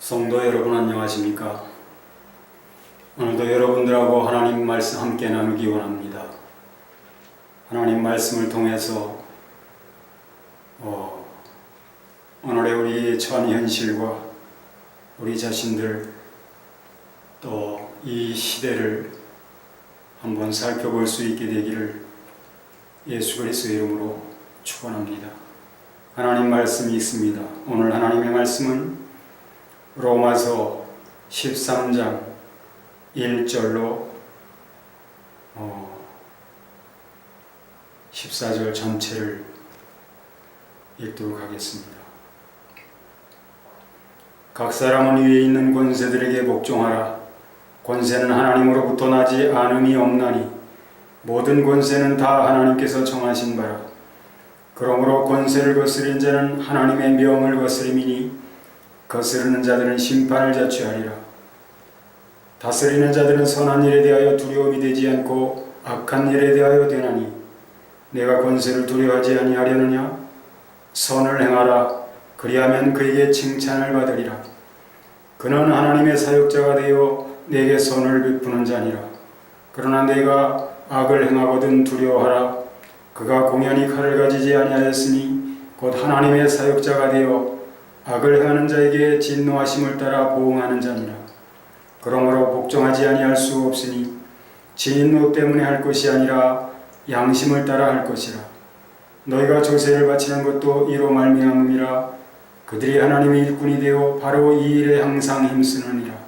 성도 여러분 안녕하십니까? 오늘도 여러분들하고 하나님 말씀 함께 나누기 원합니다. 하나님 말씀을 통해서 오늘의 우리 처한 현실과 우리 자신들 또 이 시대를 한번 살펴볼 수 있게 되기를 예수 그리스도의 이름으로 축원합니다. 하나님 말씀이 있습니다. 오늘 하나님의 말씀은 로마서 13장 1절로 14절 전체를 읽도록 하겠습니다. 각 사람은 위에 있는 권세들에게 복종하라. 권세는 하나님으로부터 나지 않음이 없나니 모든 권세는 다 하나님께서 정하신 바라. 그러므로 권세를 거스린 자는 하나님의 명을 거스림이니 거스르는 자들은 심판을 자취하리라. 다스리는 자들은 선한 일에 대하여 두려움이 되지 않고 악한 일에 대하여 되나니 내가 권세를 두려워하지 아니하려느냐? 선을 행하라. 그리하면 그에게 칭찬을 받으리라. 그는 하나님의 사역자가 되어 내게 선을 베푸는 자니라. 그러나 내가 악을 행하거든 두려워하라. 그가 공연히 칼을 가지지 아니하였으니 곧 하나님의 사역자가 되어 악을 행하는 자에게 진노하심을 따라 보응하는 자니라. 그러므로 복종하지 아니할 수 없으니 진노 때문에 할 것이 아니라 양심을 따라 할 것이라. 너희가 조세를 바치는 것도 이로 말미암음이라. 그들이 하나님의 일꾼이 되어 바로 이 일에 항상 힘쓰느니라.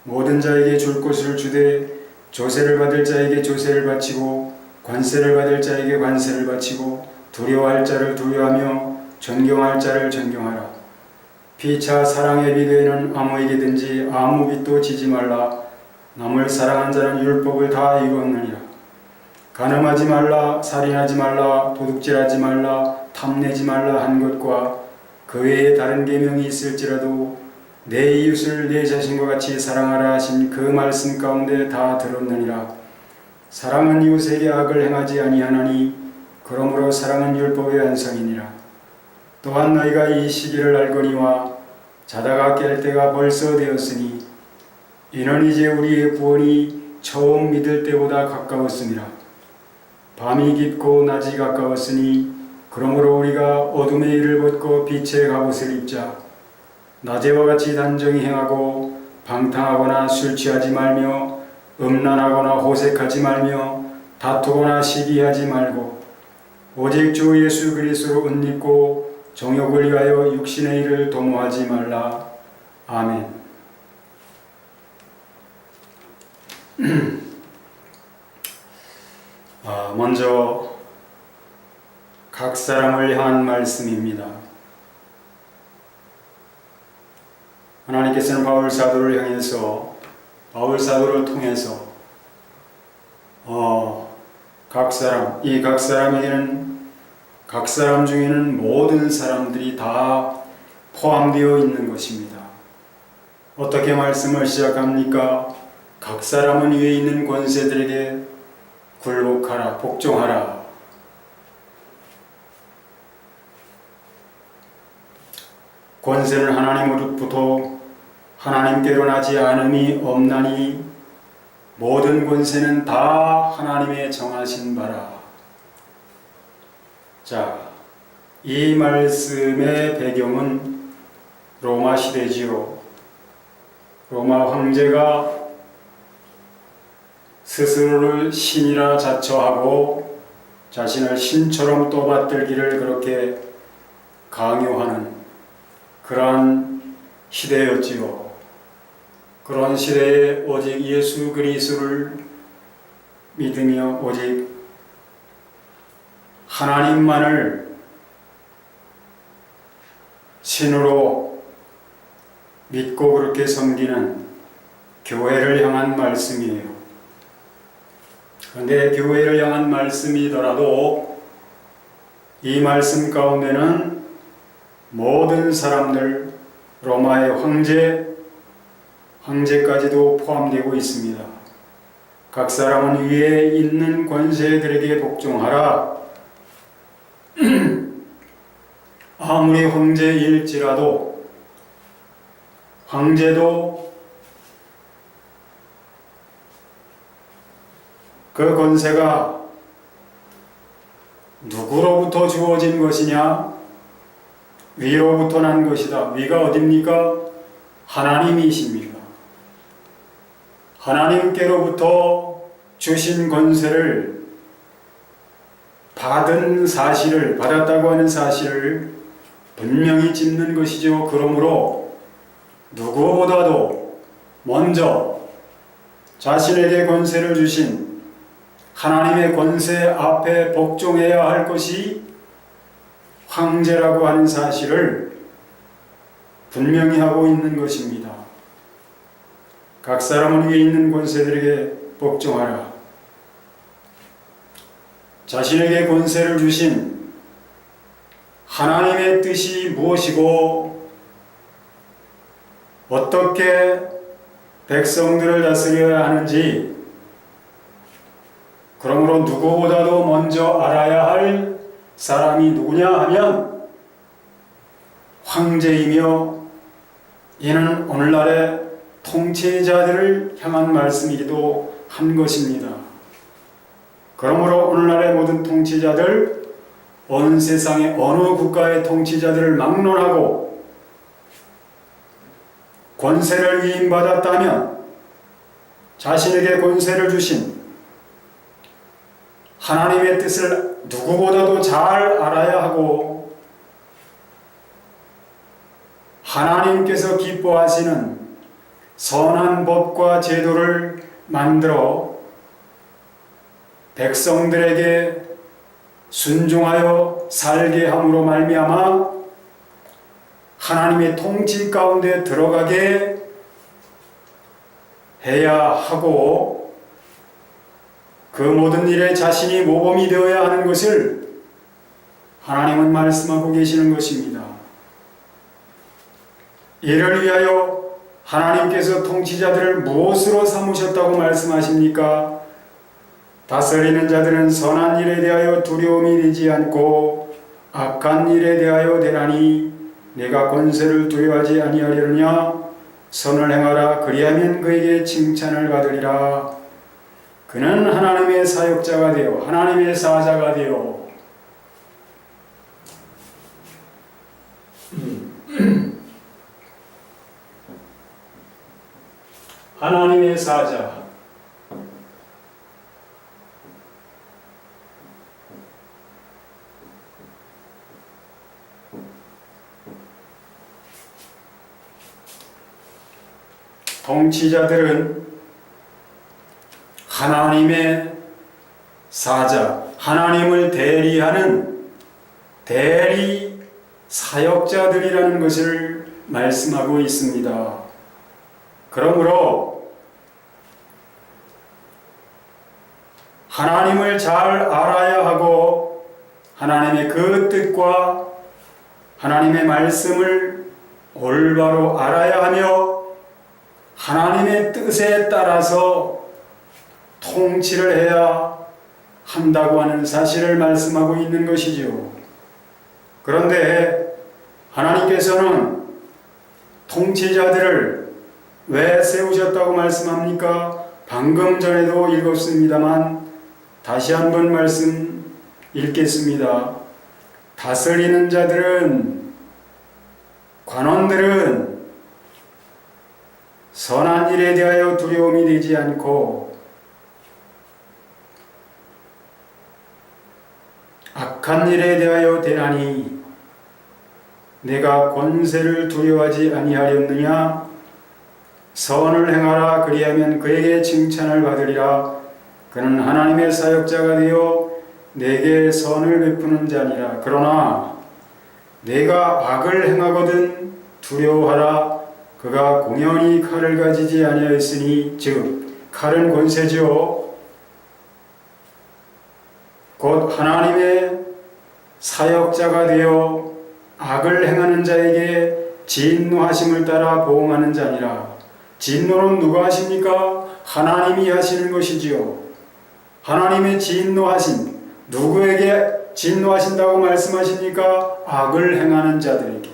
모든 자에게 줄 것을 주되 조세를 받을 자에게 조세를 바치고 관세를 받을 자에게 관세를 바치고 두려워할 자를 두려워하며 존경할 자를 존경하라. 피차 사랑의 비대에는 아무에게든지 아무 빚도 지지 말라. 남을 사랑한 자는 율법을 다 이루었느니라. 간음하지 말라, 살인하지 말라, 도둑질하지 말라, 탐내지 말라 한 것과 그 외에 다른 계명이 있을지라도 내 이웃을 내 자신과 같이 사랑하라 하신 그 말씀 가운데 다 들었느니라. 사랑은 이웃에게 악을 행하지 아니하나니 그러므로 사랑은 율법의 완성이니라. 또한 너희가 이 시기를 알거니와 자다가 깰 때가 벌써 되었으니 이는 이제 우리의 구원이 처음 믿을 때보다 가까웠습니다. 밤이 깊고 낮이 가까웠으니 그러므로 우리가 어둠의 일을 벗고 빛의 갑옷을 입자. 낮에와 같이 단정히 행하고 방탕하거나 술 취하지 말며 음란하거나 호색하지 말며 다투거나 시기하지 말고 오직 주 예수 그리스도로 옷 입고 정욕을 위하여 육신의 일을 도모하지 말라. 아멘. 먼저 각 사람을 향한 말씀입니다. 하나님께서는 바울 사도를 향해서 바울 사도를 통해서 각 사람에게는 각 사람 중에는 모든 사람들이 다 포함되어 있는 것입니다. 어떻게 말씀을 시작합니까? 각 사람은 위에 있는 권세들에게 굴복하라, 복종하라. 권세는 하나님으로부터 하나님께로 나지 않음이 없나니 모든 권세는 다 하나님의 정하신 바라. 자, 이 말씀의 배경은 로마 시대지요. 로마 황제가 스스로를 신이라 자처하고 자신을 신처럼 떠받들기를 그렇게 강요하는 그러한 시대였지요. 그런 시대에 오직 예수 그리스도를 믿으며 오직 하나님만을 신으로 믿고 그렇게 섬기는 교회를 향한 말씀이에요. 그런데 교회를 향한 말씀이더라도 이 말씀 가운데는 모든 사람들, 로마의 황제까지도 포함되고 있습니다. 각 사람은 위에 있는 권세들에게 복종하라. 아무리 황제일지라도 황제도 그 권세가 누구로부터 주어진 것이냐? 위로부터 난 것이다. 위가 어딥니까? 하나님이십니다. 하나님께로부터 주신 권세를 받았다고 하는 사실을 분명히 짚는 것이죠. 그러므로 누구보다도 먼저 자신에게 권세를 주신 하나님의 권세 앞에 복종해야 할 것이 황제라고 하는 사실을 분명히 하고 있는 것입니다. 각 사람은 위에 있는 권세들에게 복종하라. 자신에게 권세를 주신 하나님의 뜻이 무엇이고 어떻게 백성들을 다스려야 하는지, 그러므로 누구보다도 먼저 알아야 할 사람이 누구냐 하면 황제이며, 이는 오늘날의 통치자들을 향한 말씀이기도 한 것입니다. 그러므로 오늘날의 모든 통치자들, 온 세상의 어느 국가의 통치자들을 막론하고 권세를 위임받았다면 자신에게 권세를 주신 하나님의 뜻을 누구보다도 잘 알아야 하고, 하나님께서 기뻐하시는 선한 법과 제도를 만들어 백성들에게 순종하여 살게 함으로 말미암아 하나님의 통치 가운데 들어가게 해야 하고, 그 모든 일에 자신이 모범이 되어야 하는 것을 하나님은 말씀하고 계시는 것입니다. 이를 위하여 하나님께서 통치자들을 무엇으로 삼으셨다고 말씀하십니까? 다스리는 자들은 선한 일에 대하여 두려움이 되지 않고 악한 일에 대하여 되나니, 내가 권세를 두려워하지 아니하려느냐? 선을 행하라. 그리하면 그에게 칭찬을 받으리라. 그는 하나님의 사역자가 되어 하나님의 사자가 되어 하나님의 사자, 통치자들은 하나님의 사자, 하나님을 대리하는 대리 사역자들이라는 것을 말씀하고 있습니다. 그러므로 하나님을 잘 알아야 하고 하나님의 그 뜻과 하나님의 말씀을 올바로 알아야 하며 하나님의 뜻에 따라서 통치를 해야 한다고 하는 사실을 말씀하고 있는 것이죠. 그런데 하나님께서는 통치자들을 왜 세우셨다고 말씀합니까? 방금 전에도 읽었습니다만 다시 한번 말씀 읽겠습니다. 다스리는 자들은, 관원들은 선한 일에 대하여 두려움이 되지 않고 악한 일에 대하여 되나니, 내가 권세를 두려워하지 아니하였느냐? 선을 행하라. 그리하면 그에게 칭찬을 받으리라. 그는 하나님의 사역자가 되어 내게 선을 베푸는 자니라. 그러나 내가 악을 행하거든 두려워하라. 그가 공연히 칼을 가지지 아니하였으니, 즉 칼은 권세지요 곧 하나님의 사역자가 되어 악을 행하는 자에게 진노하심을 따라 보응하는 자니라. 진노는 누가 하십니까? 하나님이 하시는 것이지요. 하나님의 진노하심, 누구에게 진노하신다고 말씀하십니까? 악을 행하는 자들에게.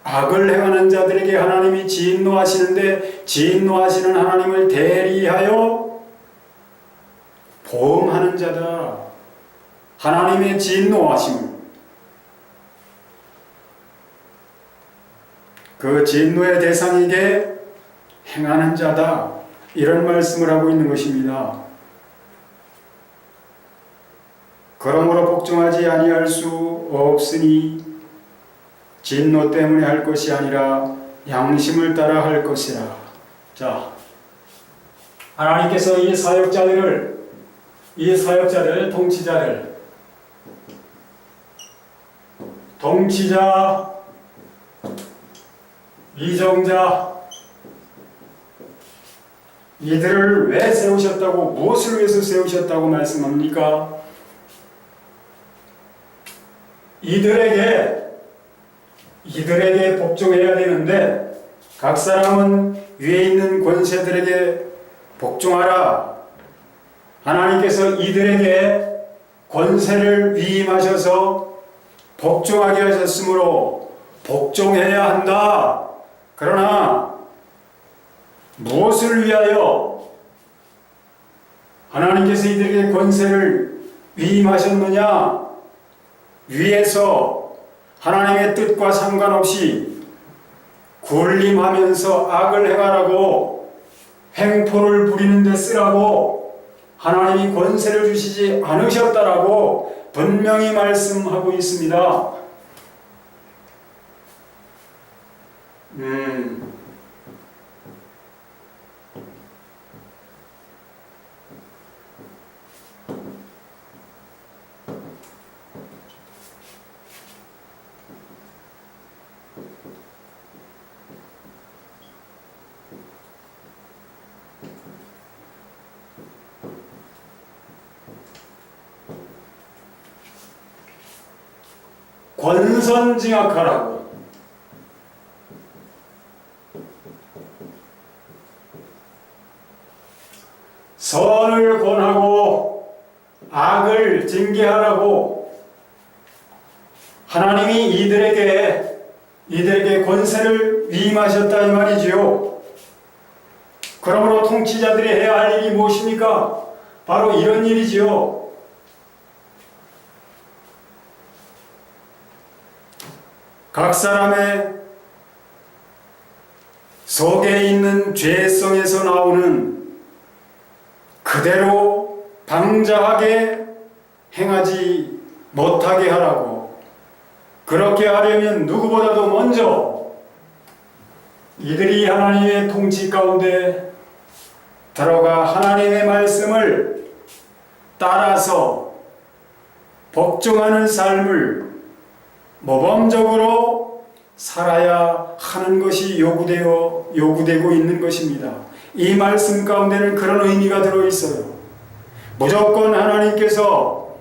악을 행하는 자들에게 하나님이 진노하시는데 진노하시는 하나님을 대리하여 보응하는 자다. 하나님의 진노하심을, 그 진노의 대상에게 행하는 자다. 이런 말씀을 하고 있는 것입니다. 그러므로 복종하지 아니할 수 없으니 진노 때문에 할 것이 아니라 양심을 따라 할 것이라. 자, 하나님께서 이 사역자들, 통치자, 위정자, 이들을 왜 세우셨다고, 무엇을 위해서 세우셨다고 말씀합니까? 이들에게 복종해야 되는데, 각 사람은 위에 있는 권세들에게 복종하라. 하나님께서 이들에게 권세를 위임하셔서 복종하게 하셨으므로 복종해야 한다. 그러나 무엇을 위하여 하나님께서 이들에게 권세를 위임하셨느냐? 위에서 하나님의 뜻과 상관없이 군림하면서 악을 행하라고, 횡포를 부리는 데 쓰라고 하나님이 권세를 주시지 않으셨다라고 분명히 말씀하고 있습니다. 권선징악하라고, 선을 권하고 악을 징계하라고 하나님이 이들에게 권세를 위임하셨다 이 말이지요. 그러므로 통치자들이 해야 할 일이 무엇입니까? 바로 이런 일이지요. 각 사람의 속에 있는 죄성에서 나오는 그대로 방자하게 행하지 못하게 하라고. 그렇게 하려면 누구보다도 먼저 이들이 하나님의 통치 가운데 들어가 하나님의 말씀을 따라서 복종하는 삶을 모범적으로 살아야 하는 것이 요구되고 있는 것입니다. 이 말씀 가운데는 그런 의미가 들어있어요. 무조건 하나님께서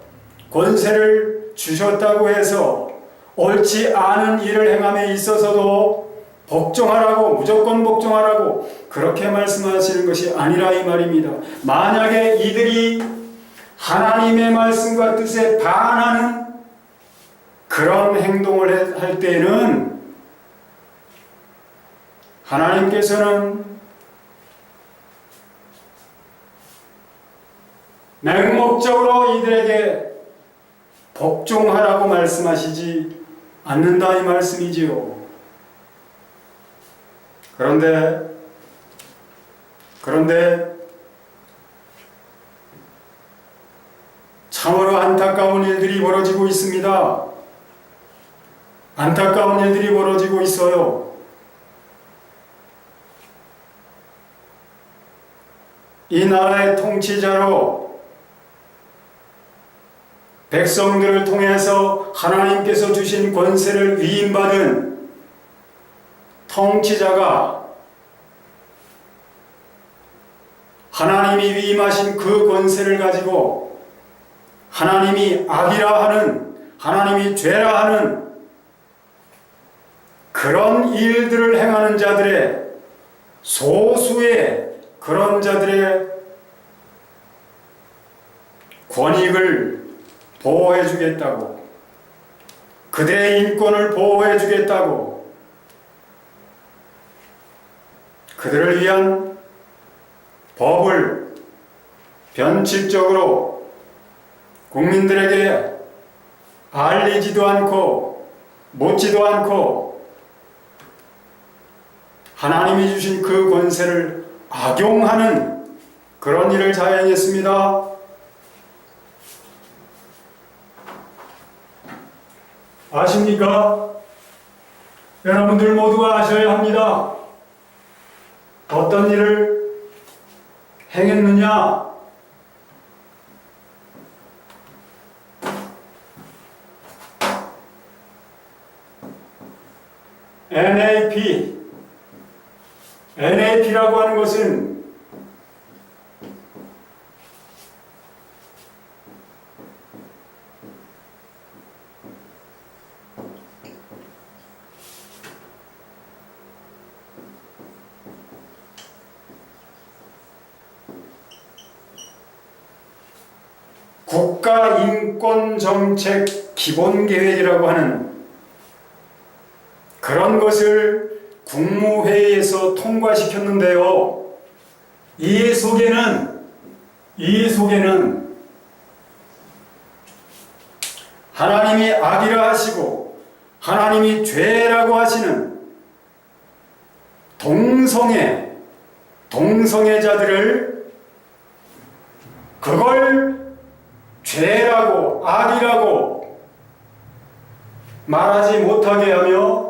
권세를 주셨다고 해서 옳지 않은 일을 행함에 있어서도 복종하라고, 무조건 복종하라고 그렇게 말씀하시는 것이 아니라 이 말입니다. 만약에 이들이 하나님의 말씀과 뜻에 반하는 그런 행동을 할 때에는 하나님께서는 맹목적으로 이들에게 복종하라고 말씀하시지 않는다 이 말씀이지요. 그런데 참으로 안타까운 일들이 벌어지고 있습니다. 안타까운 일들이 벌어지고 있어요. 이 나라의 통치자로 백성들을 통해서 하나님께서 주신 권세를 위임받은 통치자가 하나님이 위임하신 그 권세를 가지고 하나님이 악이라 하는, 하나님이 죄라 하는 그런 일들을 행하는 자들의, 소수의 그런 자들의 권익을 보호해 주겠다고, 그들의 인권을 보호해 주겠다고 그들을 위한 법을 변칙적으로 국민들에게 알리지도 않고 묻지도 않고 하나님이 주신 그 권세를 악용하는 그런 일을 자행했습니다. 아십니까? 여러분들 모두가 아셔야 합니다. 어떤 일을 행했느냐? NAP라고 하는 것은 국가인권정책 기본계획이라고 하는 그런 것을 국무회의에서 통과시켰는데요. 이 속에는 하나님이 악이라 하시고 하나님이 죄라고 하시는 동성애자들을 그걸 죄라고 악이라고 말하지 못하게 하며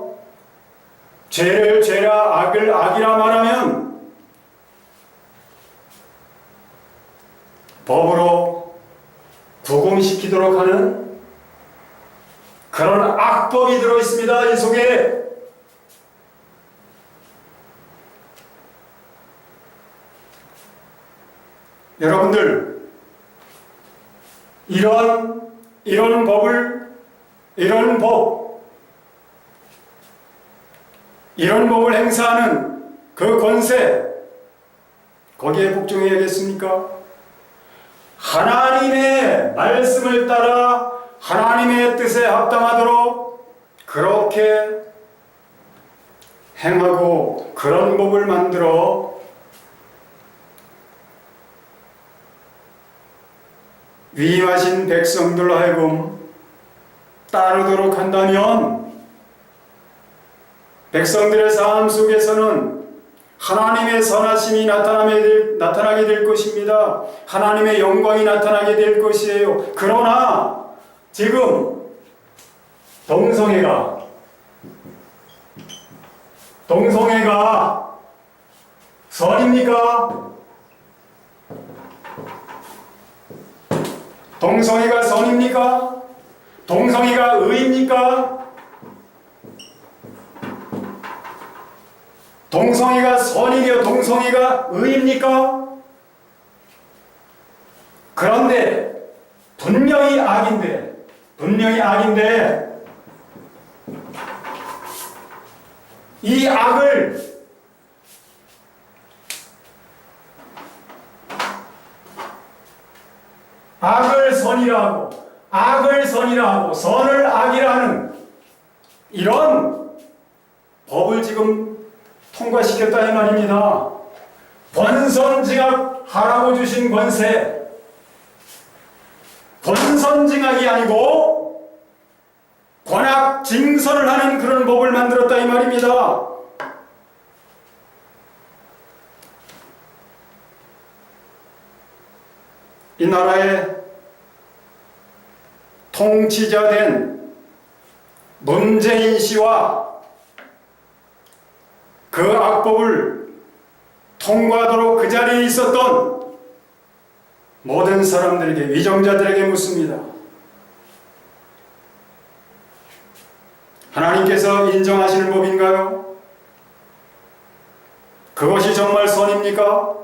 죄를 죄라 악을 악이라 말하면 법으로 구금시키도록 하는 그런 악법이 들어있습니다. 이 속에. 여러분들 이런 법을 행사하는 그 권세, 거기에 복종해야겠습니까? 하나님의 말씀을 따라 하나님의 뜻에 합당하도록 그렇게 행하고 그런 법을 만들어 위임하신 백성들 하여금 따르도록 한다면 백성들의 삶 속에서는 하나님의 선하심이 나타나게 될 것입니다. 하나님의 영광이 나타나게 될 것이에요. 그러나 지금 동성애가 선입니까? 동성애가 선입니까? 동성애가 의입니까? 동성애가 선이며 동성애가 의입니까? 그런데 분명히 악인데 이 악을 선이라 하고 선을 악이라 하는 이런 법을 지금 통과시켰다 이 말입니다. 권선징악하라고 주신 권세, 권선징악이 아니고 권악징선을 하는 그런 법을 만들었다 이 말입니다. 이 나라의 통치자 된 문재인 씨와 그 악법을 통과하도록 그 자리에 있었던 모든 사람들에게, 위정자들에게 묻습니다. 하나님께서 인정하시는 법인가요? 그것이 정말 선입니까?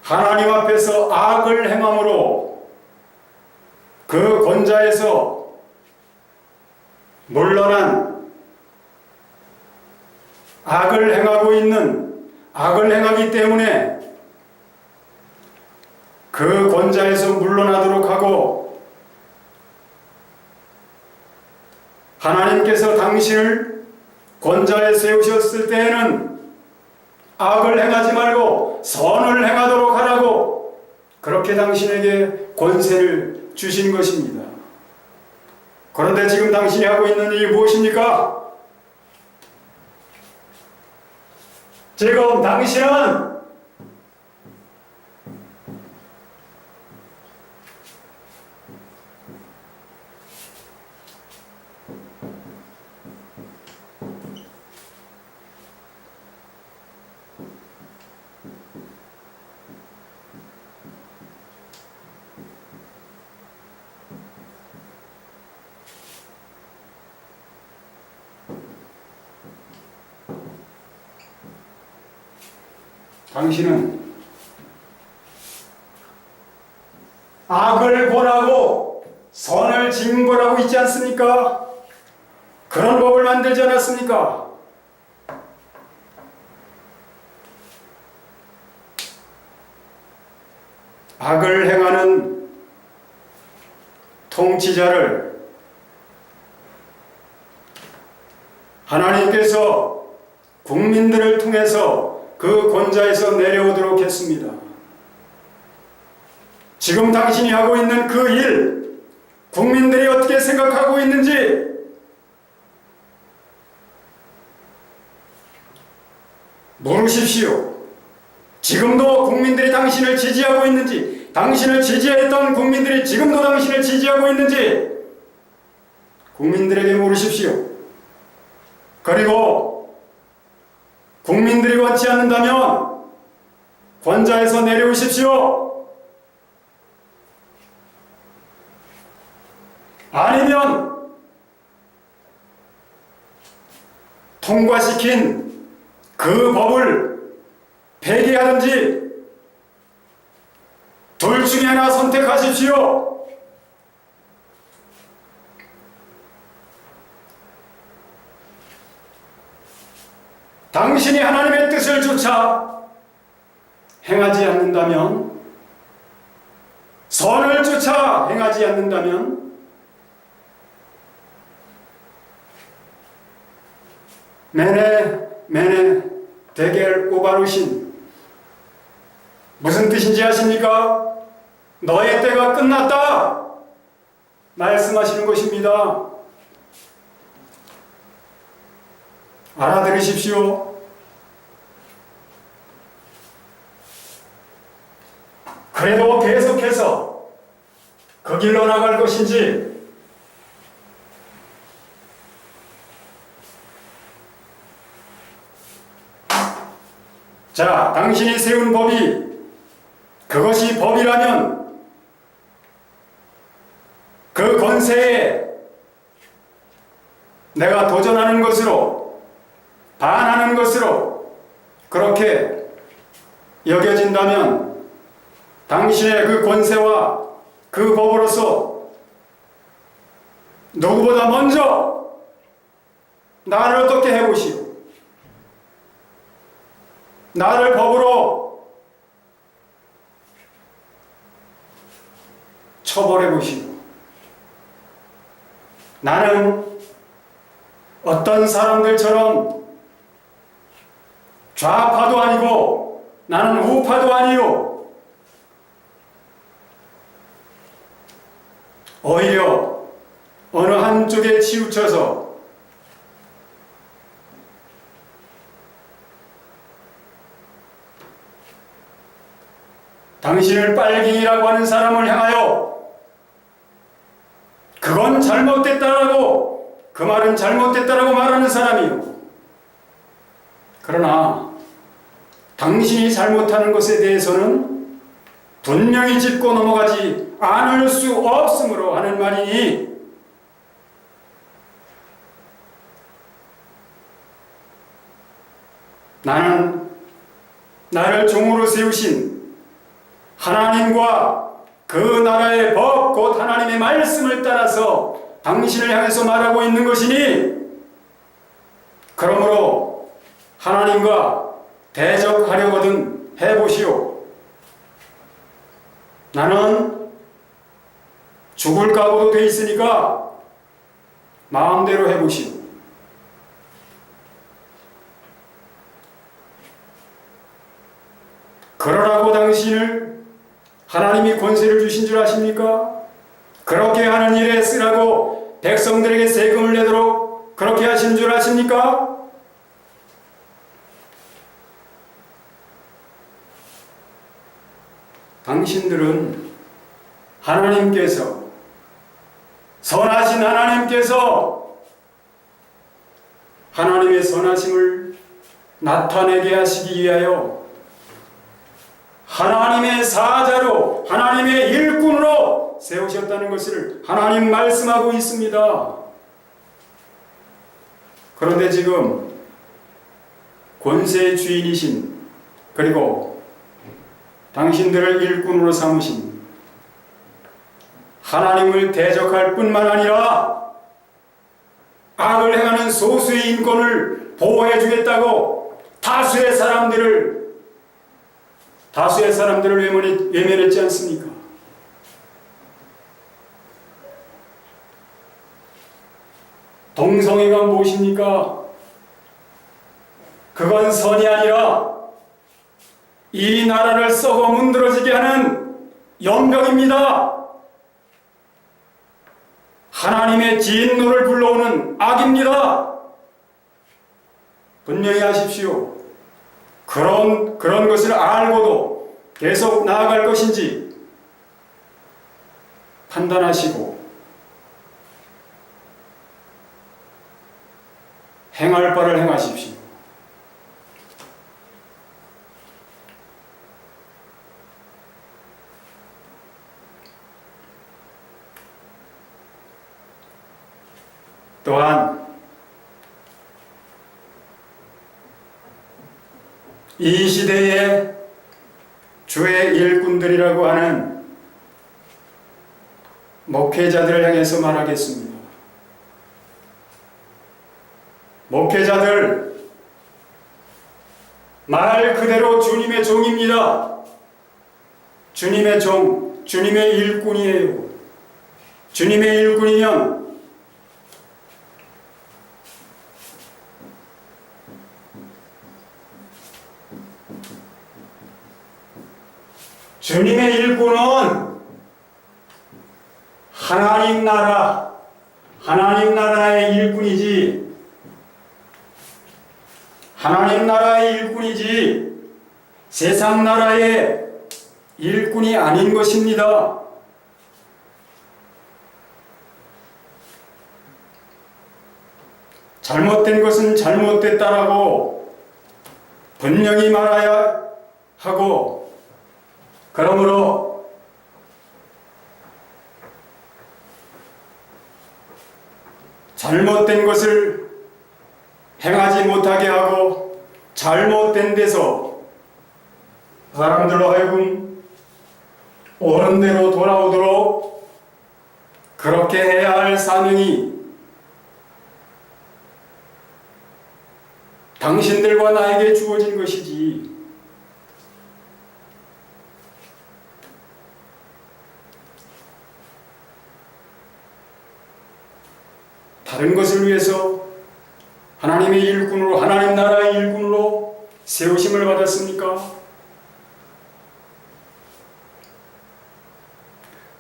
하나님 앞에서 악을 행함으로 그 권자에서 물러난 악을 행하기 때문에 그 권자에서 물러나도록 하고 하나님께서 당신을 권자에 세우셨을 때에는 악을 행하지 말고 선을 행하도록 하라고 그렇게 당신에게 권세를 주신 것입니다. 그런데 지금 당신이 하고 있는 일이 무엇입니까? 지금 당신은 악을 권하고 선을 징벌하고 있지 않습니까? 그런 법을 만들지 않았습니까? 악을 행하는 통치자를 하나님께서 국민들을 통해서 그 권자에서 내려오도록 했습니다. 지금 당신이 하고 있는 그 일, 국민들이 어떻게 생각하고 있는지 물으십시오. 지금도 국민들이 당신을 지지하고 있는지, 당신을 지지했던 국민들이 지금도 당신을 지지하고 있는지 국민들에게 물으십시오. 그리고 국민들이 원치 않는다면 권자에서 내려오십시오. 아니면 통과시킨 그 법을 폐기하든지 둘 중에 하나 선택하십시오. 당신이 하나님의 뜻을 조차 행하지 않는다면, 선을 조차 행하지 않는다면 메네 데겔 우바루신, 무슨 뜻인지 아십니까? 너의 때가 끝났다 말씀하시는 것입니다. 알아들으십시오. 그래도 계속해서 그 길로 나갈 것인지, 자, 당신이 세운 법이 그것이 법이라면 그 권세에 내가 도전하는 것으로, 반하는 것으로 그렇게 여겨진다면 당신의 그 권세와 그 법으로서 누구보다 먼저 나를 어떻게 해보시오. 나를 법으로 처벌해 보시오. 나는 어떤 사람들처럼 좌파도 아니고 나는 우파도 아니요. 오히려 어느 한쪽에 치우쳐서 당신을 빨갱이라고 하는 사람을 향하여 그건 잘못됐다라고, 그 말은 잘못됐다라고 말하는 사람이요. 그러나 당신이 잘못하는 것에 대해서는 분명히 짚고 넘어가지 않을 수 없으므로 하는 말이니, 나는 나를 종으로 세우신 하나님과 그 나라의 법, 곧 하나님의 말씀을 따라서 당신을 향해서 말하고 있는 것이니, 그러므로 하나님과 대적하려거든 해보시오. 나는 죽을 각오도 돼 있으니까 마음대로 해보시오. 그러라고 당신을 하나님이 권세를 주신 줄 아십니까? 그렇게 하는 일에 쓰라고 백성들에게 세금을 내도록 그렇게 하신 줄 아십니까? 당신들은 하나님께서, 선하신 하나님께서 하나님의 선하심을 나타내게 하시기 위하여 하나님의 사자로, 하나님의 일꾼으로 세우셨다는 것을 하나님 말씀하고 있습니다. 그런데 지금 권세의 주인이신, 그리고 당신들을 일꾼으로 삼으신 하나님을 대적할 뿐만 아니라 악을 행하는 소수의 인권을 보호해 주겠다고 다수의 사람들을 외면했지 않습니까? 동성애가 무엇입니까? 그건 선이 아니라 이 나라를 썩어 문드러지게 하는 연병입니다. 하나님의 진노를 불러오는 악입니다. 분명히 하십시오. 그런 것을 알고도 계속 나아갈 것인지 판단하시고 행할 바를 행하십시오. 또한 이 시대의 주의 일꾼들이라고 하는 목회자들을 향해서 말하겠습니다. 목회자들, 말 그대로 주님의 종입니다. 주님의 종, 주님의 일꾼이에요. 주님의 일꾼이면 주님의 일꾼은 하나님 나라의 일꾼이지, 하나님 나라의 일꾼이지 세상 나라의 일꾼이 아닌 것입니다. 잘못된 것은 잘못됐다라고 분명히 말해야 하고, 그러므로 잘못된 것을 행하지 못하게 하고 잘못된 데서 사람들로 하여금 옳은 대로 돌아오도록 그렇게 해야 할 사명이 당신들과 나에게 주어진 것이지, 다른 것을 위해서 하나님의 일꾼으로, 하나님 나라의 일꾼으로 세우심을 받았습니까?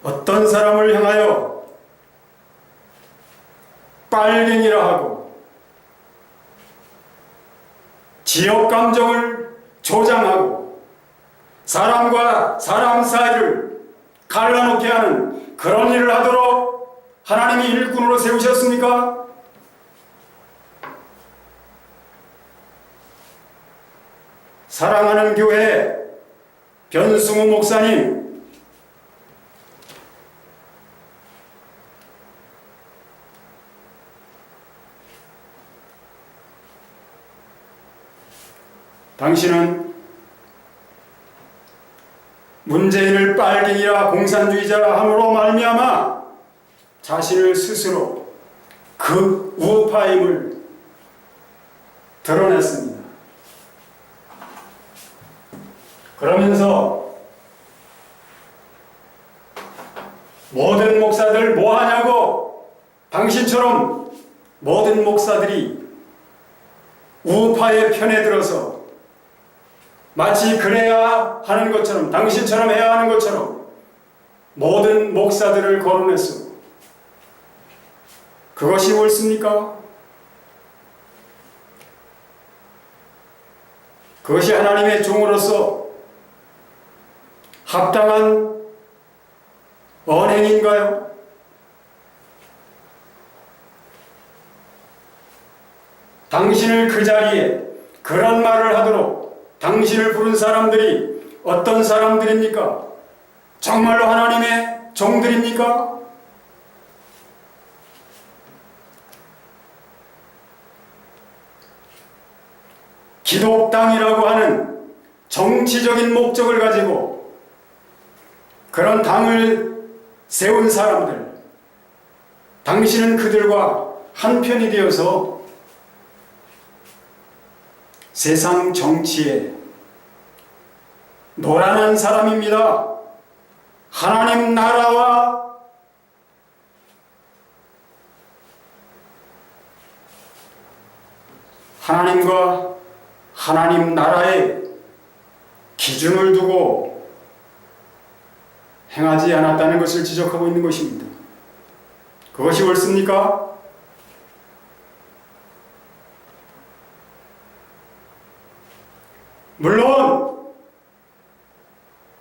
어떤 사람을 향하여 빨갱이라 하고 지역 감정을 조장하고 사람과 사람 사이를 갈라놓게 하는 그런 일을 하도록 하나님이 일꾼으로 세우셨습니까? 사랑하는 교회 변승우 목사님, 당신은 문재인을 빨갱이라 공산주의자라 함으로 말미암아 자신을 스스로 그 우파임을 드러냈습니다. 그러면서 모든 목사들 뭐하냐고, 당신처럼 모든 목사들이 우파의 편에 들어서 마치 그래야 하는 것처럼, 당신처럼 해야 하는 것처럼 모든 목사들을 거론했어. 그것이 옳습니까? 그것이 하나님의 종으로서 합당한 언행인가요? 당신을 그 자리에 그런 말을 하도록 당신을 부른 사람들이 어떤 사람들입니까? 정말로 하나님의 종들입니까? 기독당이라고 하는 정치적인 목적을 가지고 그런 당을 세운 사람들, 당신은 그들과 한편이 되어서 세상 정치에 노란한 사람입니다. 하나님 나라와 하나님과 하나님 나라의 기준을 두고 행하지 않았다는 것을 지적하고 있는 것입니다. 그것이 옳습니까? 물론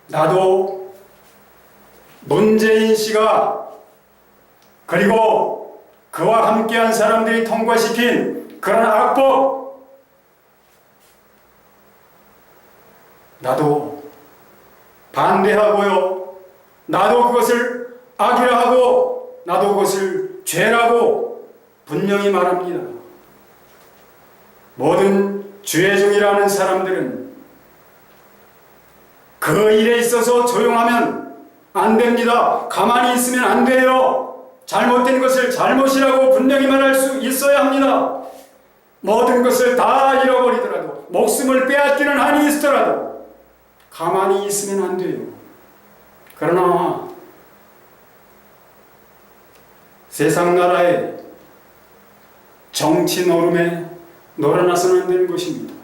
나도 문재인 씨가 그리고 그와 함께한 사람들이 통과시킨 그런 악법, 나도 반대하고요. 나도 그것을 악이라 하고 나도 그것을 죄라고 분명히 말합니다. 모든 죄 중이라는 사람들은 그 일에 있어서 조용하면 안 됩니다. 가만히 있으면 안 돼요. 잘못된 것을 잘못이라고 분명히 말할 수 있어야 합니다. 모든 것을 다 잃어버리더라도, 목숨을 빼앗기는 한이 있더라도 가만히 있으면 안 돼요. 그러나 세상 나라의 정치 노름에 놀아나서는 안 되는 것입니다.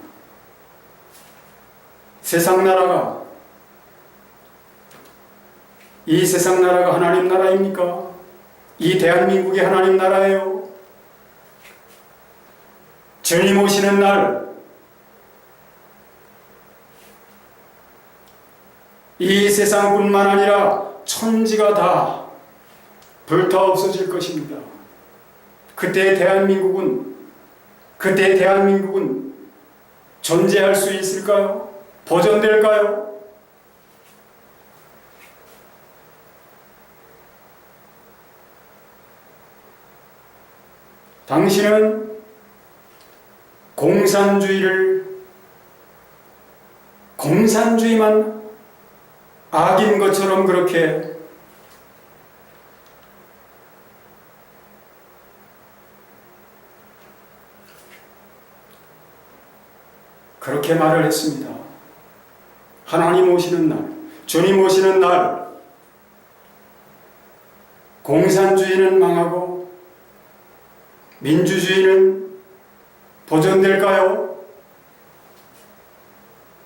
세상 나라가, 이 세상 나라가 하나님 나라입니까? 이 대한민국이 하나님 나라예요. 주님 오시는 날 이 세상뿐만 아니라 천지가 다 불타 없어질 것입니다. 그때 대한민국은 존재할 수 있을까요? 보존될까요? 당신은 공산주의만 악인 것처럼 그렇게 말을 했습니다. 하나님 오시는 날, 주님 오시는 날, 공산주의는 망하고 민주주의는 보존될까요?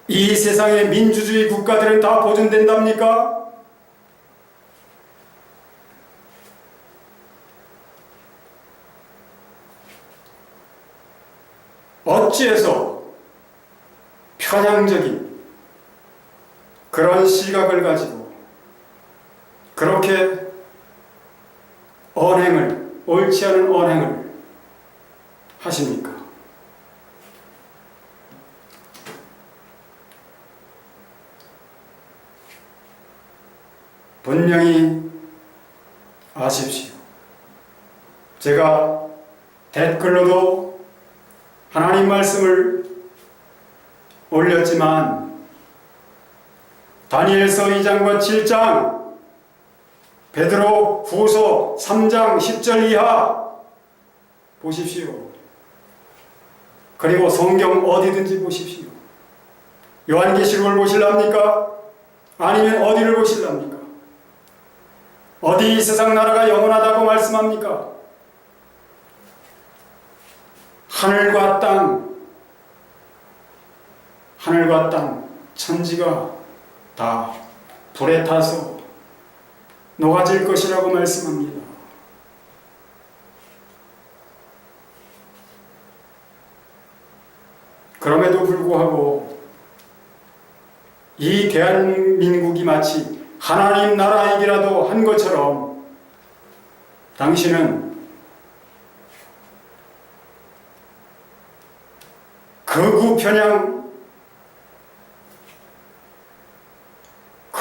이 세상의 민주주의 국가들은 다 보존된답니까? 어찌해서 편향적인 그런 시각을 가지고 그렇게 옳지 않은 언행을 하십니까? 분명히 아십시오. 제가 댓글로도 하나님 말씀을 올렸지만 다니엘서 2장과 7장, 베드로 후서 3장 10절 이하 보십시오. 그리고 성경 어디든지 보십시오. 요한계시록을 보실랍니까? 아니면 어디를 보실랍니까? 어디 이 세상 나라가 영원하다고 말씀합니까? 하늘과 땅, 천지가 다 불에 타서 녹아질 것이라고 말씀합니다. 그럼에도 불구하고 이 대한민국이 마치 하나님 나라이기라도 한 것처럼 당신은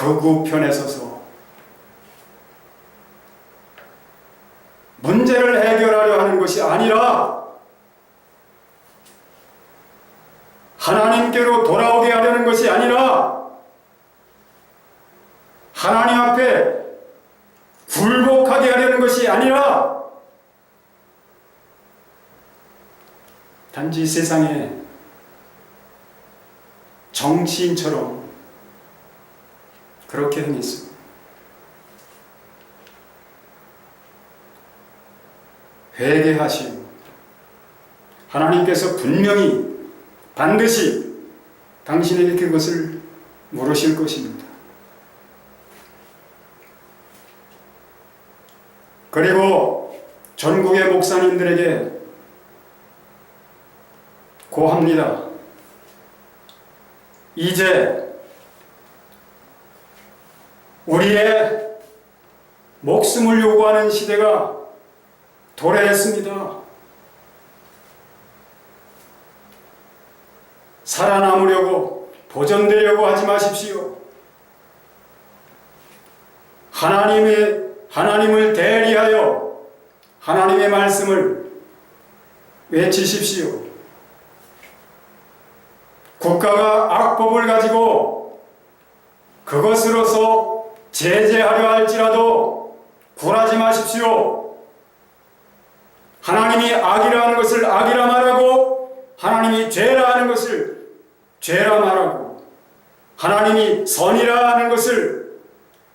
극우 편에 서서 문제를 해결하려 하는 것이 아니라 하나님께로 돌아오게 하려는 것이 아니라 하나님 앞에 굴복하게 하려는 것이 아니라 단지 세상에 정치인처럼 그렇게 행했습니다. 회개하시오. 하나님께서 분명히 반드시 당신에게 그것을 물으실 것입니다. 그리고 전국의 목사님들에게 고합니다. 이제 우리의 목숨을 요구하는 시대가 도래했습니다. 살아남으려고 보존되려고 하지 마십시오. 하나님을 대리하여 하나님의 말씀을 외치십시오. 국가가 악법을 가지고 그것으로서 제재하려 할지라도 굴하지 마십시오. 하나님이 악이라 하는 것을 악이라 말하고 하나님이 죄라 하는 것을 죄라 말하고 하나님이 선이라 하는 것을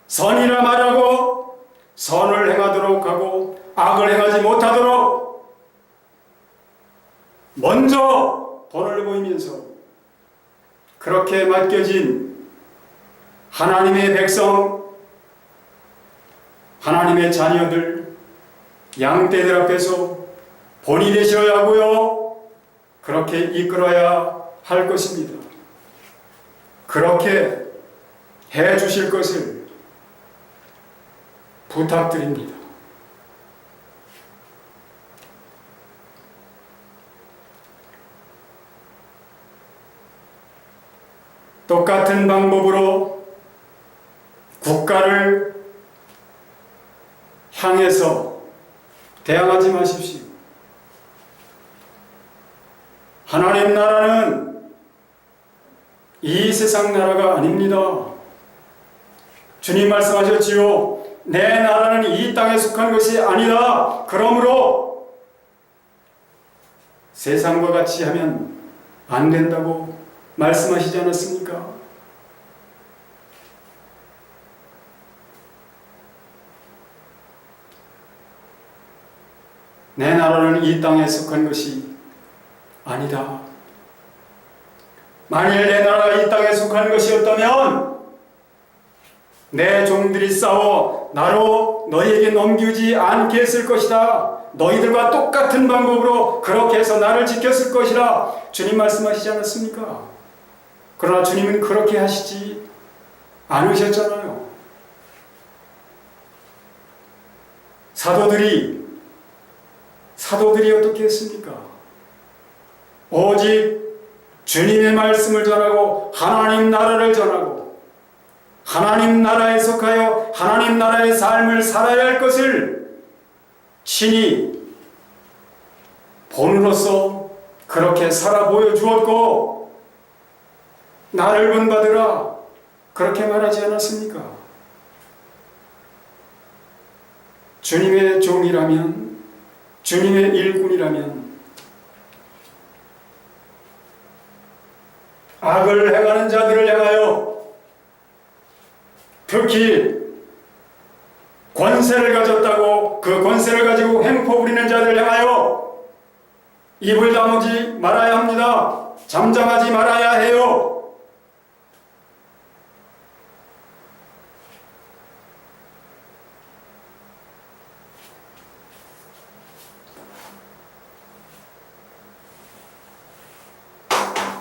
선이라 말하고 선을 행하도록 하고 악을 행하지 못하도록 먼저 본을 보이면서 그렇게 맡겨진 하나님의 백성, 하나님의 자녀들, 양떼들 앞에서 본이 되셔야 하고요. 그렇게 이끌어야 할 것입니다. 그렇게 해 주실 것을 부탁드립니다. 똑같은 방법으로 국가를 향해서 대항하지 마십시오. 하나님 나라는 이 세상 나라가 아닙니다. 주님 말씀하셨지요. 내 나라는 이 땅에 속한 것이 아니다. 그러므로 세상과 같이 하면 안 된다고 말씀하시지 않았습니까? 내 나라는 이 땅에 속한 것이 아니다. 만일 내 나라가 이 땅에 속한 것이었다면 내 종들이 싸워 나로 너희에게 넘기지 않게 했을 것이다. 너희들과 똑같은 방법으로 그렇게 해서 나를 지켰을 것이라 주님 말씀하시지 않았습니까? 그러나 주님은 그렇게 하시지 않으셨잖아요. 사도들이 어떻게 했습니까? 오직 주님의 말씀을 전하고 하나님 나라를 전하고 하나님 나라에 속하여 하나님 나라의 삶을 살아야 할 것을 친히 본으로서 그렇게 살아 보여주었고 나를 본받으라 그렇게 말하지 않았습니까? 주님의 종이라면 주님의 일꾼이라면 악을 행하는 자들을 향하여 특히 권세를 가졌다고 그 권세를 가지고 횡포 부리는 자들을 향하여 입을 다무지 말아야 합니다. 잠잠하지 말아야 해요.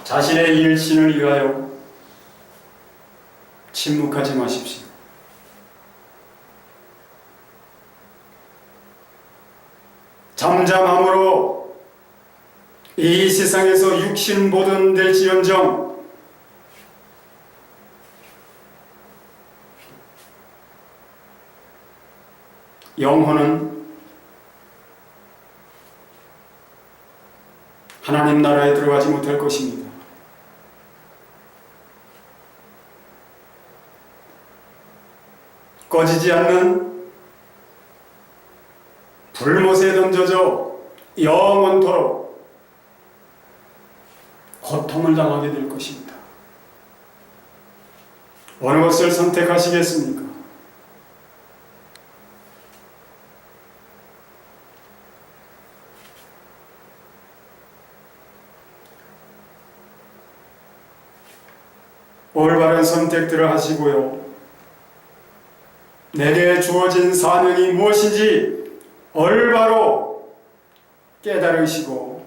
자신의 일신을 위하여 침묵하지 마십시오. 잠잠함으로 이 세상에서 육신 보던 될지언정 영혼은 하나님 나라에 들어가지 못할 것입니다. 꺼지지 않는 불못에 던져져 영원토록 고통을 당하게 될 것입니다. 어느 것을 선택하시겠습니까? 올바른 선택들을 하시고요. 내게 주어진 사명이 무엇인지 올바로 깨달으시고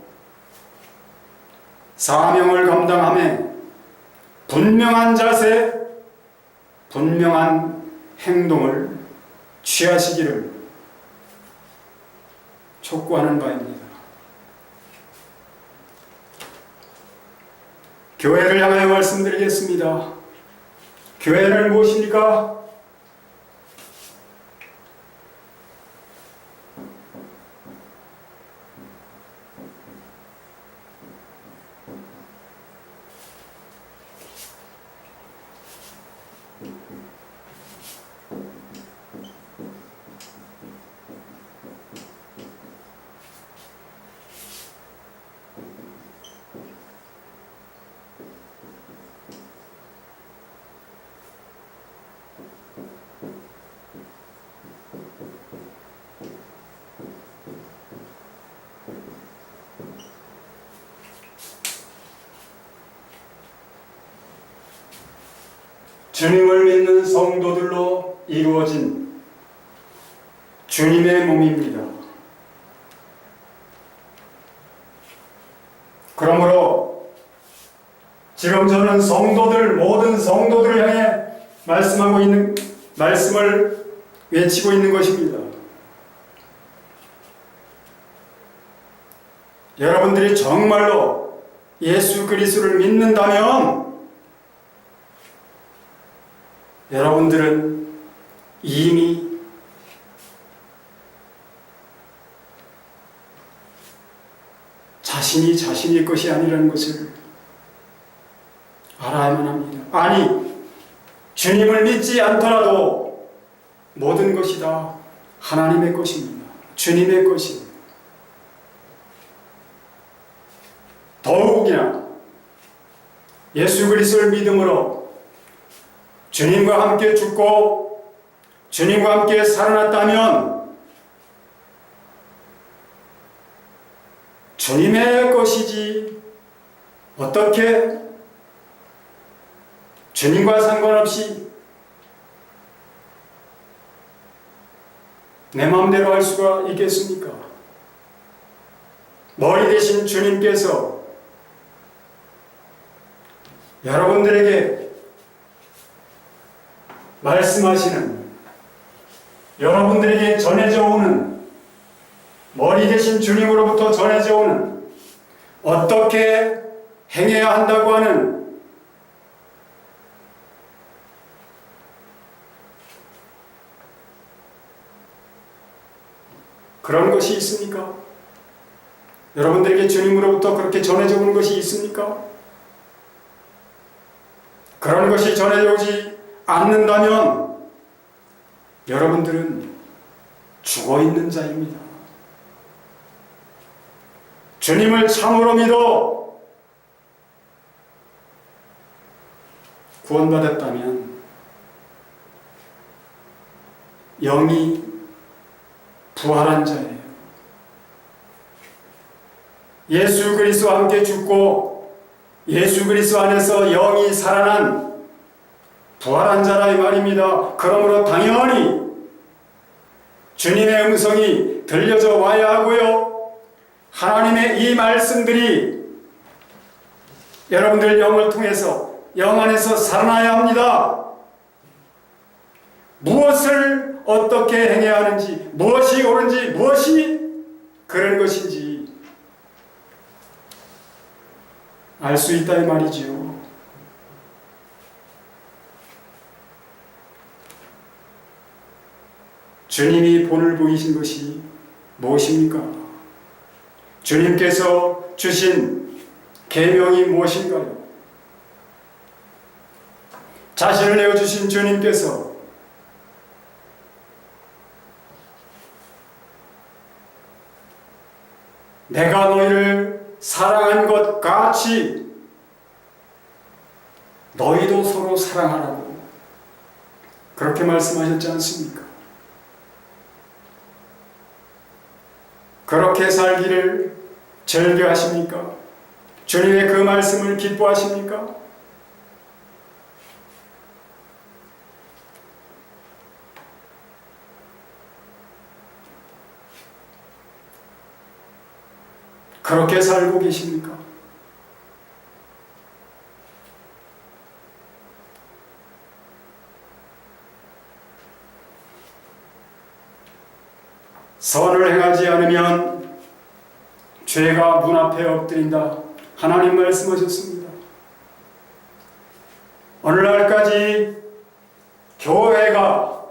사명을 감당함에 분명한 자세, 분명한 행동을 취하시기를 촉구하는 바입니다. 교회를 향하여 말씀드리겠습니다. 교회는 무엇입니까? 주님을 믿는 성도들로 이루어진 주님의 몸입니다. 그러므로 지금 저는 모든 성도들을 향해 말씀을 외치고 있는 것입니다. 여러분들이 정말로 예수 그리스도를 믿는다면 여러분들은 이미 자신의 것이 아니라는 것을 알아야만 합니다. 아니, 주님을 믿지 않더라도 모든 것이 다 하나님의 것입니다. 주님의 것입니다. 더욱이나 예수 그리스도를 믿음으로 주님과 함께 죽고 주님과 함께 살아났다면 주님의 것이지 어떻게 주님과 상관없이 내 마음대로 할 수가 있겠습니까? 머리 대신 주님께서 여러분들에게 말씀하시는, 여러분들에게 전해져 오는, 머리 대신 주님으로부터 전해져 오는 어떻게 행해야 한다고 하는 그런 것이 있습니까? 여러분들에게 주님으로부터 그렇게 전해져 오는 것이 있습니까? 그런 것이 전해져 오지 않는다면 여러분들은 죽어있는 자입니다. 주님을 참으로 믿어 구원받았다면 영이 부활한 자예요. 예수 그리스도와 함께 죽고 예수 그리스도 안에서 영이 살아난 부활한 자라 이 말입니다. 그러므로 당연히 주님의 음성이 들려져 와야 하고요. 하나님의 이 말씀들이 여러분들 영을 통해서 영 안에서 살아나야 합니다. 무엇을 어떻게 행해야 하는지, 무엇이 옳은지, 무엇이 그런 것인지 알 수 있다 이 말이지요. 주님이 본을 보이신 것이 무엇입니까? 주님께서 주신 계명이 무엇인가요? 자신을 내어주신 주님께서 내가 너희를 사랑한 것 같이 너희도 서로 사랑하라고 그렇게 말씀하셨지 않습니까? 그렇게 살기를 즐겨하십니까? 주님의 그 말씀을 기뻐하십니까? 그렇게 살고 계십니까? 선을 행하지 않으면 죄가 문 앞에 엎드린다. 하나님 말씀하셨습니다. 오늘날까지 교회가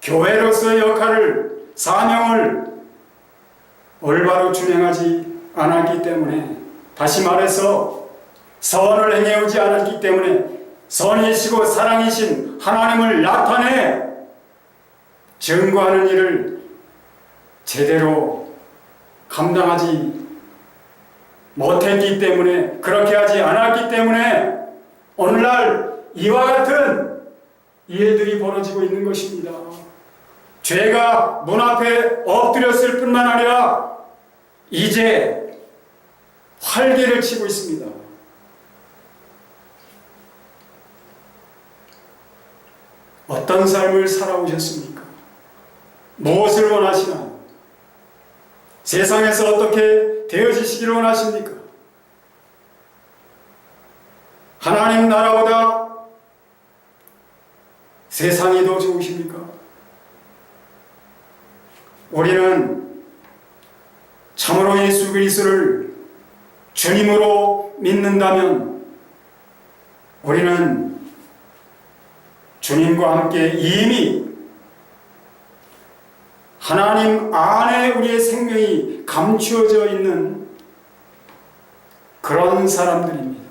교회로서의 역할을, 사명을 올바로 준행하지 않았기 때문에, 다시 말해서 선을 행해오지 않았기 때문에 선이시고 사랑이신 하나님을 나타내 증거하는 일을 제대로 감당하지 못했기 때문에, 그렇게 하지 않았기 때문에 오늘날 이와 같은 일들이 벌어지고 있는 것입니다. 죄가 문 앞에 엎드렸을 뿐만 아니라 이제 활개를 치고 있습니다. 어떤 삶을 살아오셨습니까? 무엇을 원하시나요? 세상에서 어떻게 되어지시기를 원하십니까? 하나님 나라보다 세상이 더 좋으십니까? 우리는 참으로 예수 그리스도를 주님으로 믿는다면 우리는 주님과 함께 이미 하나님 안에 우리의 생명이 감추어져 있는 그런 사람들입니다.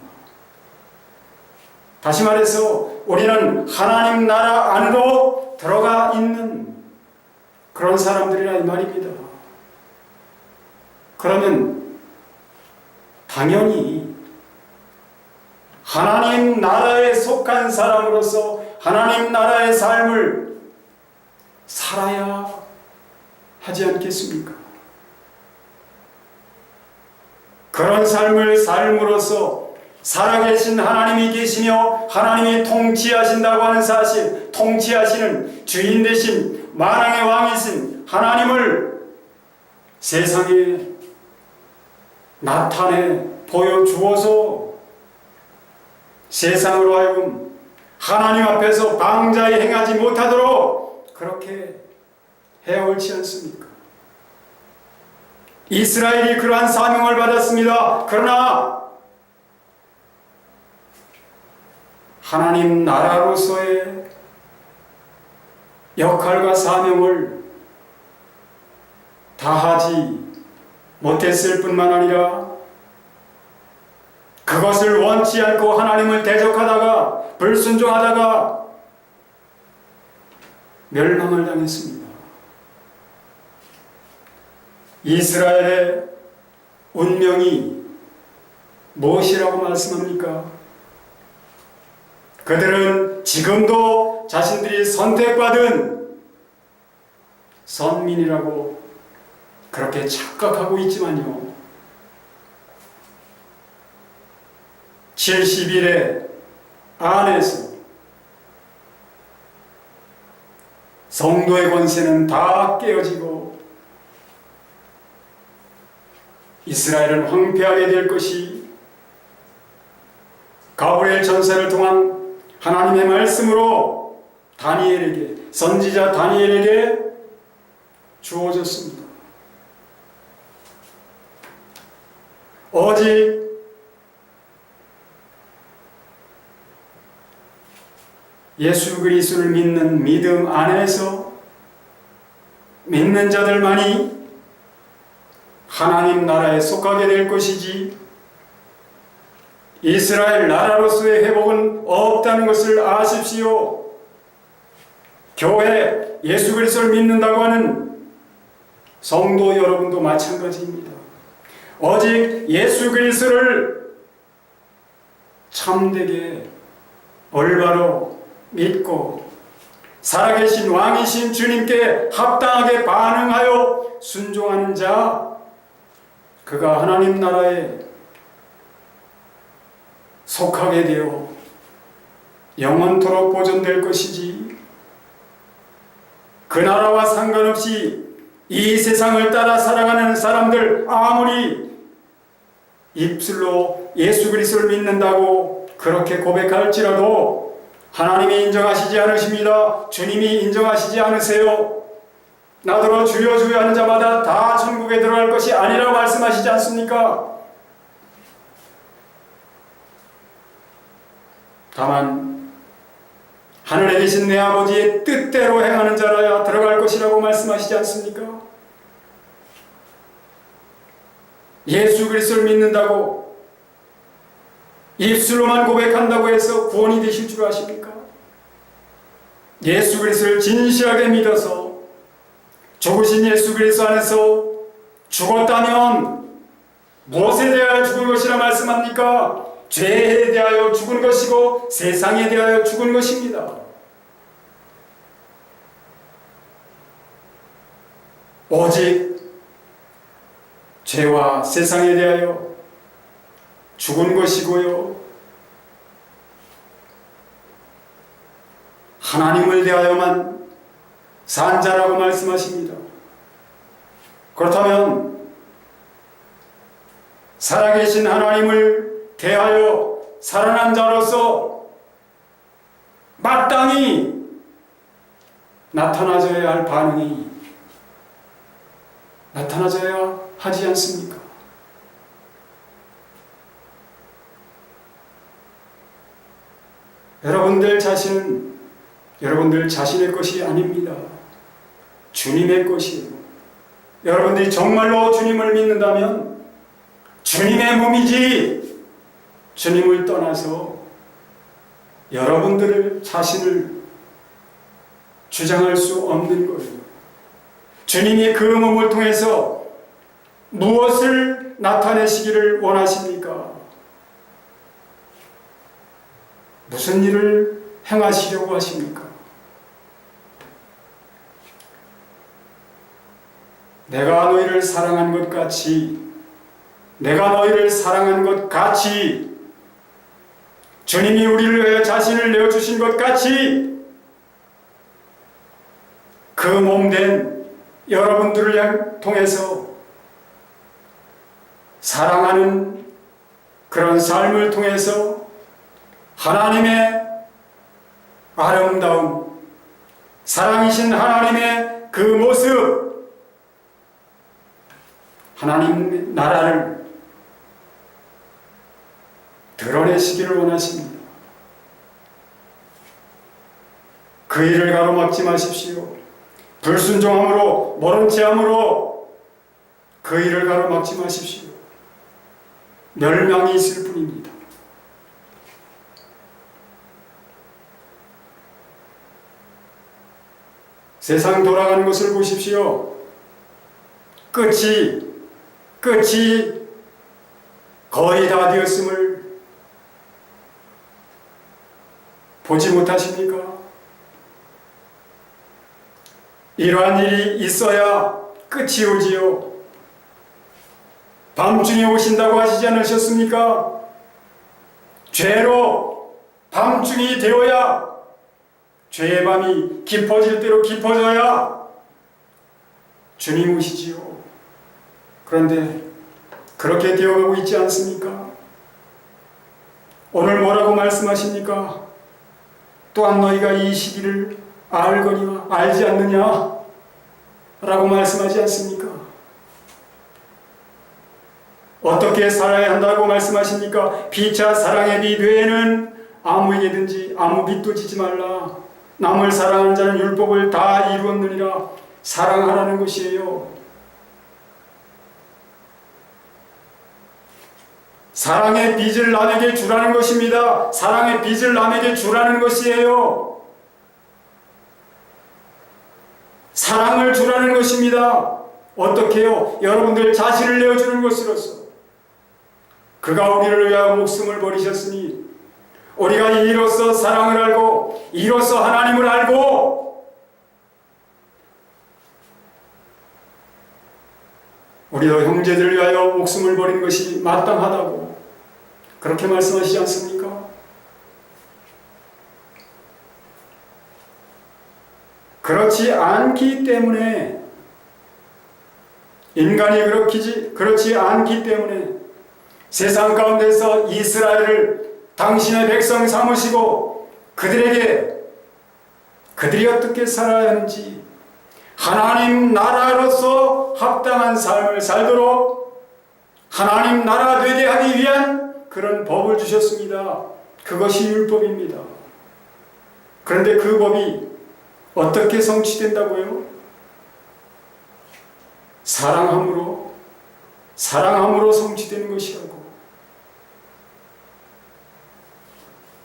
다시 말해서 우리는 하나님 나라 안으로 들어가 있는 그런 사람들이라 이 말입니다. 그러면 당연히 하나님 나라에 속한 사람으로서 하나님 나라의 삶을 살아야 하지 않겠습니까? 그런 삶을 삶으로써 살아계신 하나님이 계시며 하나님이 통치하신다고 하는 사실, 통치하시는 주인 되신 만왕의 왕이신 하나님을 세상에 나타내 보여주어서 세상으로 하여금 하나님 앞에서 방자히 행하지 못하도록 그렇게 해야 옳지 않습니까? 이스라엘이 그러한 사명을 받았습니다. 그러나 하나님 나라로서의 역할과 사명을 다하지 못했을 뿐만 아니라 그것을 원치 않고 하나님을 대적하다가 불순종하다가 멸망을 당했습니다. 이스라엘의 운명이 무엇이라고 말씀합니까? 그들은 지금도 자신들이 선택받은 선민이라고 그렇게 착각하고 있지만요, 70일의 안에서 성도의 권세는 다 깨어지고 이스라엘은 황폐하게 될 것이 가브리엘 전사를 통한 하나님의 말씀으로 다니엘에게, 선지자 다니엘에게 주어졌습니다. 오직 예수 그리스도를 믿는 믿음 안에서 믿는 자들만이 하나님 나라에 속하게 될 것이지, 이스라엘 나라로서의 회복은 없다는 것을 아십시오. 교회 예수 그리스도를 믿는다고 하는 성도 여러분도 마찬가지입니다. 오직 예수 그리스도를 참되게 올바로 믿고 살아계신 왕이신 주님께 합당하게 반응하여 순종하는 자, 그가 하나님 나라에 속하게 되어 영원토록 보존될 것이지, 그 나라와 상관없이 이 세상을 따라 살아가는 사람들 아무리 입술로 예수 그리스도를 믿는다고 그렇게 고백할지라도 하나님이 인정하시지 않으십니다. 주님이 인정하시지 않으세요. 나더러 주여 주여 하는 자마다 다 천국에 들어갈 것이 아니라고 말씀하시지 않습니까? 다만 하늘에 계신 내 아버지의 뜻대로 행하는 자라야 들어갈 것이라고 말씀하시지 않습니까? 예수 그리스도를 믿는다고 입술로만 고백한다고 해서 구원이 되실 줄 아십니까? 예수 그리스도를 진실하게 믿어서 죽으신 예수 그리스도 안에서 죽었다면 무엇에 대하여 죽은 것이라 말씀합니까? 죄에 대하여 죽은 것이고 세상에 대하여 죽은 것입니다. 오직 죄와 세상에 대하여 죽은 것이고요, 하나님을 대하여만 산 자라고 말씀하십니다. 그렇다면 살아계신 하나님을 대하여 살아난 자로서 마땅히 나타나져야 할 반응이 나타나져야 하지 않습니까? 여러분들 자신은 여러분들 자신의 것이 아닙니다. 주님의 것이에요. 여러분들이 정말로 주님을 믿는다면 주님의 몸이지, 주님을 떠나서 여러분들을 자신을 주장할 수 없는 거예요. 주님이 그 몸을 통해서 무엇을 나타내시기를 원하십니까? 무슨 일을 행하시려고 하십니까? 내가 너희를 사랑한 것 같이, 내가 너희를 사랑한 것 같이, 주님이 우리를 위해 자신을 내어주신 것 같이 그 몸된 여러분들을 통해서 사랑하는 그런 삶을 통해서 하나님의 아름다움, 사랑이신 하나님의 그 모습, 하나님 나라를 드러내시기를 원하십니다. 그 일을 가로막지 마십시오. 불순종함으로, 모른 체함으로 그 일을 가로막지 마십시오. 멸망이 있을 뿐입니다. 세상 돌아가는 것을 보십시오. 끝이 거의 다 되었음을 보지 못하십니까? 이러한 일이 있어야 끝이 오지요. 밤중에 오신다고 하시지 않으셨습니까? 죄로 밤중이 되어야, 죄의 밤이 깊어질 대로 깊어져야 주님 오시지요. 그런데 그렇게 되어가고 있지 않습니까? 오늘 뭐라고 말씀하십니까? 또한 너희가 이 시기를 알거니와 알지 않느냐? 라고 말씀하지 않습니까? 어떻게 살아야 한다고 말씀하십니까? 피차 사랑의 빛 외에는 아무에게든지 아무 빛도 지지 말라. 남을 사랑하는 자는 율법을 다 이루었느니라. 사랑하라는 것이에요. 사랑의 빚을 남에게 주라는 것입니다. 사랑의 빚을 남에게 주라는 것이에요. 사랑을 주라는 것입니다. 어떻게 해요? 여러분들 자신을 내어주는 것으로서 그가 우리를 위하여 목숨을 버리셨으니 우리가 이로써 사랑을 알고 이로써 하나님을 알고 우리도 형제들을 위하여 목숨을 버린 것이 마땅하다고 그렇게 말씀하시지 않습니까? 그렇지 않기 때문에 인간이 그렇지 않기 때문에 세상 가운데서 이스라엘을 당신의 백성 삼으시고 그들이 어떻게 살아야 하는지 하나님 나라로서 합당한 삶을 살도록 하나님 나라 되게 하기 위한 그런 법을 주셨습니다. 그것이 율법입니다. 그런데 그 법이 어떻게 성취된다고요? 사랑함으로 성취되는 것이라고.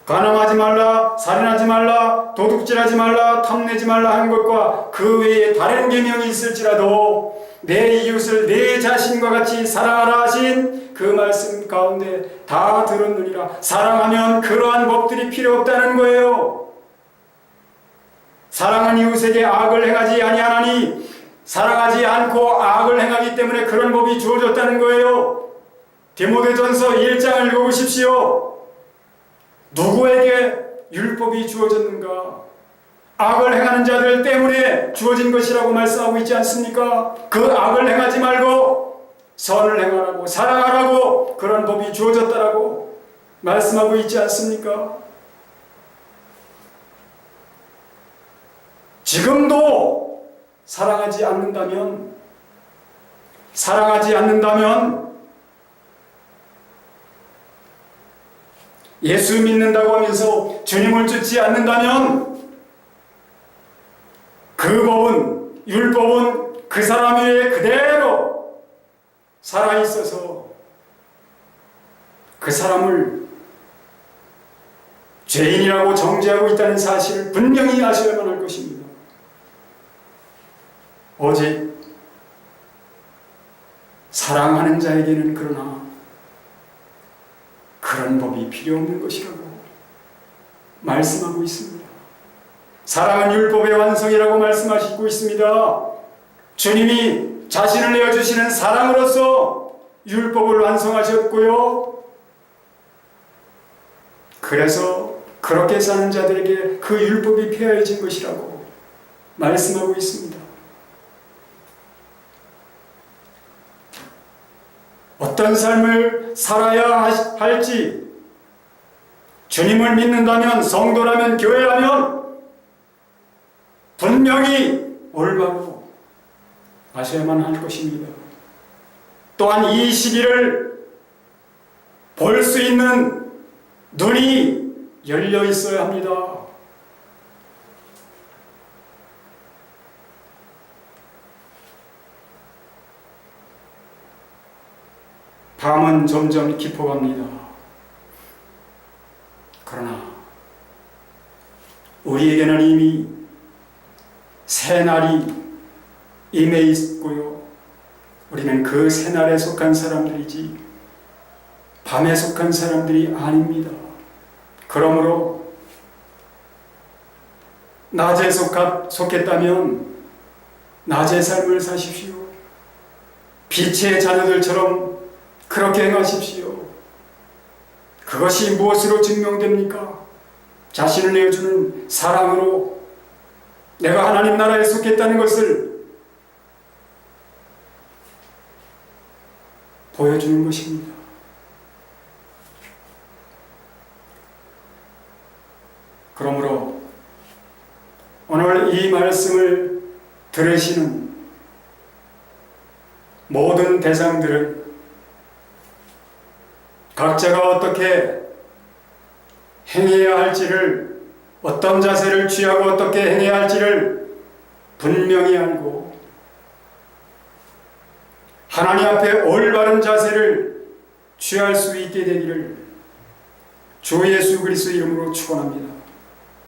간음하지 말라, 살인하지 말라, 도둑질하지 말라, 탐내지 말라 하는 것과 그 외에 다른 계명이 있을지라도 내 이웃을 내 자신과 같이 사랑하라 하신 그 말씀 가운데 다 들었느니라. 사랑하면 그러한 법들이 필요 없다는 거예요. 사랑은 이웃에게 악을 행하지 아니하나니 사랑하지 않고 악을 행하기 때문에 그런 법이 주어졌다는 거예요. 디모데전서 1장을 읽어보십시오. 누구에게 율법이 주어졌는가? 악을 행하는 자들 때문에 주어진 것이라고 말씀하고 있지 않습니까? 그 악을 행하지 말고 선을 행하라고 사랑하라고 그런 법이 주어졌다라고 말씀하고 있지 않습니까? 지금도 사랑하지 않는다면 예수 믿는다고 하면서 주님을 쫓지 않는다면 그 법은 율법은 그 사람 위에 그대로 살아있어서 그 사람을 죄인이라고 정죄하고 있다는 사실을 분명히 아셔야만 할 것입니다. 오직 사랑하는 자에게는 그러나 그런 법이 필요 없는 것이라고 말씀하고 있습니다. 사랑은 율법의 완성이라고 말씀하시고 있습니다. 주님이 자신을 내어주시는 사랑으로서 율법을 완성하셨고요. 그래서 그렇게 사는 자들에게 그 율법이 폐하여진 것이라고 말씀하고 있습니다. 어떤 삶을 살아야 할지 주님을 믿는다면, 성도라면, 교회라면 분명히 올바로 아셔야만 할 것입니다. 또한 이 시기를 볼 수 있는 눈이 열려 있어야 합니다. 밤은 점점 깊어갑니다. 그러나 우리에게는 이미 새날이 임해 있고요. 우리는 그 새날에 속한 사람들이지 밤에 속한 사람들이 아닙니다. 그러므로 낮에 속했다면 낮의 삶을 사십시오. 빛의 자녀들처럼 그렇게 행하십시오. 그것이 무엇으로 증명됩니까? 자신을 내어주는 사랑으로 내가 하나님 나라에 속했다는 것을 보여주는 것입니다. 말씀을 들으시는 모든 대상들은 각자가 어떻게 행해야 할지를, 어떤 자세를 취하고 어떻게 행해야 할지를 분명히 알고 하나님 앞에 올바른 자세를 취할 수 있게 되기를 주 예수 그리스도 이름으로 축원합니다.